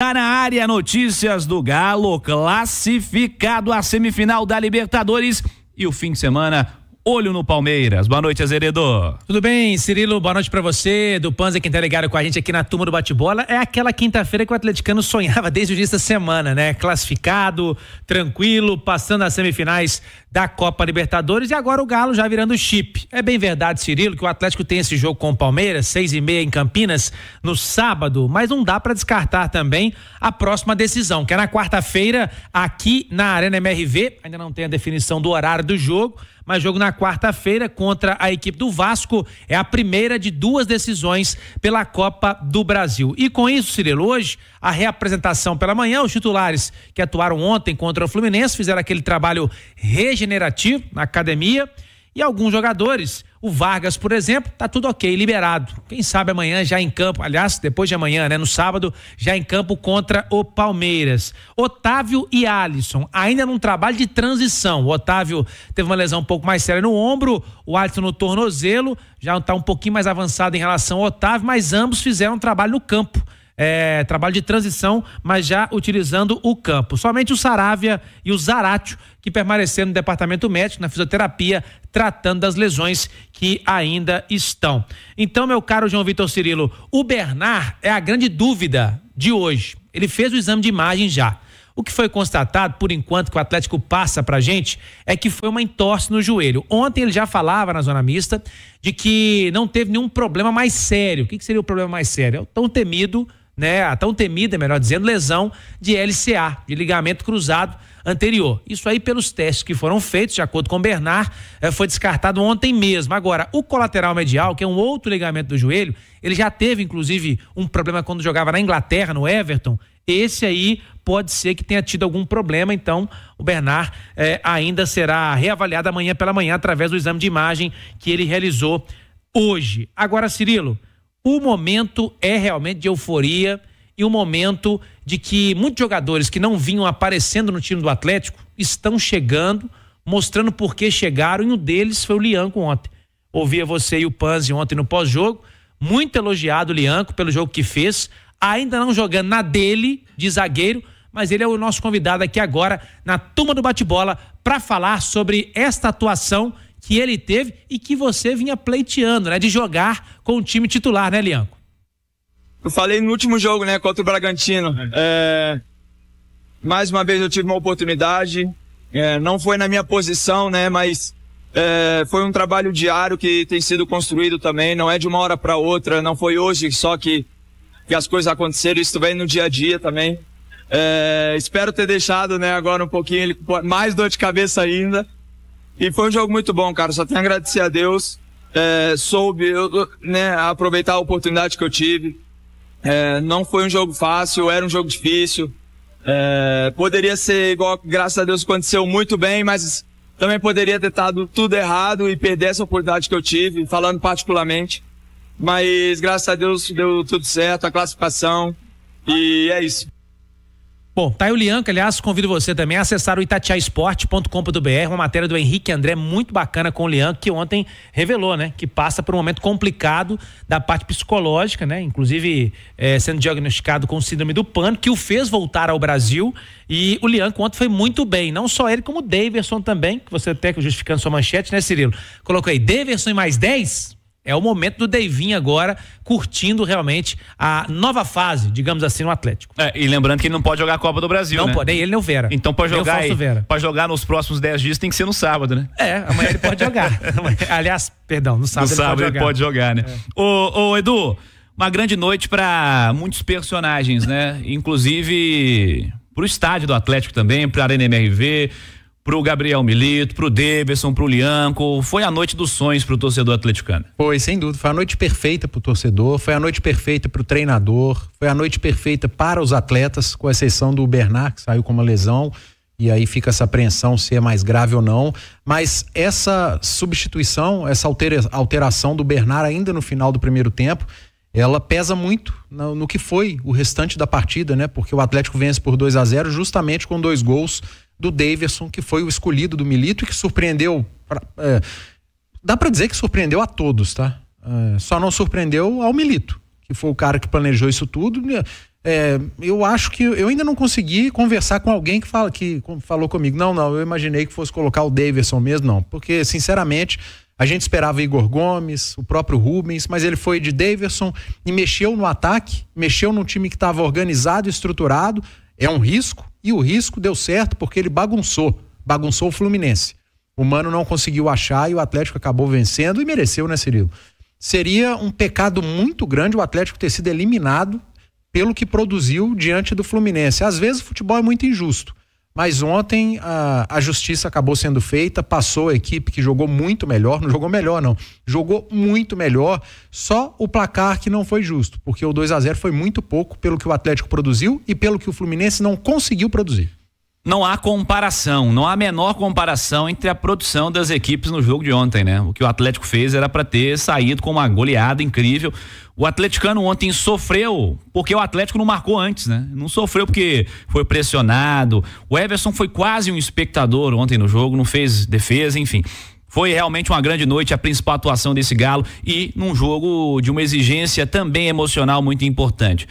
Tá na área, notícias do Galo, classificado à semifinal da Libertadores e o fim de semana, olho no Palmeiras. Boa noite, Azeredo. Tudo bem, Cirilo? Boa noite pra você, do Panza, quem tá ligado com a gente aqui na turma do bate-bola. É aquela quinta-feira que o atleticano sonhava desde o início da semana, né? Classificado, tranquilo, passando as semifinais da Copa Libertadores e agora o Galo já virando chip. É bem verdade, Cirilo, que o Atlético tem esse jogo com o Palmeiras, 6h30 em Campinas, no sábado, mas não dá pra descartar também a próxima decisão, que é na quarta-feira, aqui na Arena MRV. Ainda não tem a definição do horário do jogo, mas jogo na quarta-feira contra a equipe do Vasco é a primeira de duas decisões pela Copa do Brasil. E com isso, Cirilo, hoje a reapresentação pela manhã, os titulares que atuaram ontem contra o Fluminense fizeram aquele trabalho regenerativo na academia e alguns jogadores, o Vargas, por exemplo, tá tudo ok, liberado. Quem sabe amanhã já em campo, aliás, depois de amanhã, né, no sábado, já em campo contra o Palmeiras. Otávio e Alisson, ainda num trabalho de transição. O Otávio teve uma lesão um pouco mais séria no ombro, o Alisson no tornozelo, já tá um pouquinho mais avançado em relação ao Otávio, mas ambos fizeram um trabalho no campo. Trabalho de transição, mas já utilizando o campo. Somente o Saravia e o Zaratio que permaneceram no departamento médico, na fisioterapia, tratando das lesões que ainda estão. Então, meu caro João Vitor Cirilo, o Bernard é a grande dúvida de hoje. Ele fez o exame de imagem já. O que foi constatado, por enquanto, que o Atlético passa pra gente, é que foi uma entorse no joelho. Ontem ele já falava na zona mista de que não teve nenhum problema mais sério. O que seria o problema mais sério? É o tão temido, né, a tão temida, melhor dizendo, lesão de LCA, de ligamento cruzado anterior. Isso aí, pelos testes que foram feitos, de acordo com o Bernard, foi descartado ontem mesmo. Agora, o colateral medial, que é um outro ligamento do joelho, ele já teve, inclusive, um problema quando jogava na Inglaterra, no Everton. Esse aí pode ser que tenha tido algum problema, então o Bernard ainda será reavaliado amanhã pela manhã através do exame de imagem que ele realizou hoje. Agora, Cirilo, o momento é realmente de euforia e o momento de que muitos jogadores que não vinham aparecendo no time do Atlético estão chegando, mostrando por que chegaram, e um deles foi o Lianco ontem. Ouvia você e o Panzi ontem no pós-jogo, muito elogiado o Lianco pelo jogo que fez, ainda não jogando na dele de zagueiro, mas ele é o nosso convidado aqui agora na turma do bate-bola para falar sobre esta atuação que ele teve e que você vinha pleiteando, né? De jogar com o time titular, né, Lianco? Eu falei no último jogo, né? Contra o Bragantino. Mais uma vez eu tive uma oportunidade. Não foi na minha posição, né? Mas foi um trabalho diário que tem sido construído também. Não é de uma hora para outra. Não foi hoje só que as coisas aconteceram. Isso vem no dia a dia também. Espero ter deixado, né? Agora um pouquinho ele mais dor de cabeça ainda. E foi um jogo muito bom, cara. Só tenho a agradecer a Deus. Soube, né, aproveitar a oportunidade que eu tive. Não foi um jogo fácil, era um jogo difícil. Poderia ser igual, graças a Deus, aconteceu muito bem, mas também poderia ter dado tudo errado e perder essa oportunidade que eu tive, falando particularmente. Mas, graças a Deus, deu tudo certo, a classificação. E é isso. Bom, tá aí o Lianco, aliás, convido você também a acessar o itatiaesporte.com.br, uma matéria do Henrique André muito bacana com o Lianco, que ontem revelou, né, que passa por um momento complicado da parte psicológica, né, inclusive sendo diagnosticado com síndrome do pânico, que o fez voltar ao Brasil, e o Lianco ontem foi muito bem, não só ele, como o Daverson também, que você até justificando sua manchete, né, Cirilo? Colocou aí, Daverson e mais 10? É o momento do Deivinho agora curtindo realmente a nova fase, digamos assim, no Atlético. E lembrando que ele não pode jogar a Copa do Brasil, não, né? Não pode, nem ele nem o Vera. Então para jogar nos próximos 10 dias tem que ser no sábado, né? Amanhã ele pode jogar. Aliás, perdão, no sábado, ele pode jogar, né? Ô Edu, uma grande noite para muitos personagens, né? Inclusive pro estádio do Atlético também, pra Arena MRV, pro Gabriel Milito, pro Daverson, pro Lianco. Foi a noite dos sonhos pro torcedor atleticano. Foi, sem dúvida. Foi a noite perfeita pro torcedor, foi a noite perfeita pro treinador, foi a noite perfeita para os atletas, com exceção do Bernard, que saiu com uma lesão, e aí fica essa apreensão se é mais grave ou não. Mas essa substituição, essa alteração do Bernard ainda no final do primeiro tempo, ela pesa muito no que foi o restante da partida, né? Porque o Atlético vence por 2-0 justamente com 2 gols do Daverson, que foi o escolhido do Milito e que surpreendeu, dá pra dizer que surpreendeu a todos, tá? Só não surpreendeu ao Milito, que foi o cara que planejou isso tudo. Eu acho que eu ainda não consegui conversar com alguém que falou comigo. Não, eu imaginei que fosse colocar o Daverson mesmo, não. Porque, sinceramente, a gente esperava Igor Gomes, o próprio Rubens, mas ele foi de Daverson e mexeu no ataque, mexeu num time que estava organizado e estruturado. É um risco, e o risco deu certo porque ele bagunçou o Fluminense. O Mano não conseguiu achar e o Atlético acabou vencendo e mereceu, né, Cirilo? Seria um pecado muito grande o Atlético ter sido eliminado pelo que produziu diante do Fluminense. Às vezes o futebol é muito injusto, mas ontem a justiça acabou sendo feita, passou a equipe que jogou muito melhor, não jogou melhor não, jogou muito melhor, só o placar que não foi justo, porque o 2-0 foi muito pouco pelo que o Atlético produziu e pelo que o Fluminense não conseguiu produzir. Não há comparação, não há a menor comparação entre a produção das equipes no jogo de ontem, né? O que o Atlético fez era para ter saído com uma goleada incrível. O atleticano ontem sofreu porque o Atlético não marcou antes, né? Não sofreu porque foi pressionado. O Everson foi quase um espectador ontem no jogo, não fez defesa, enfim. Foi realmente uma grande noite, a principal atuação desse Galo e num jogo de uma exigência também emocional muito importante.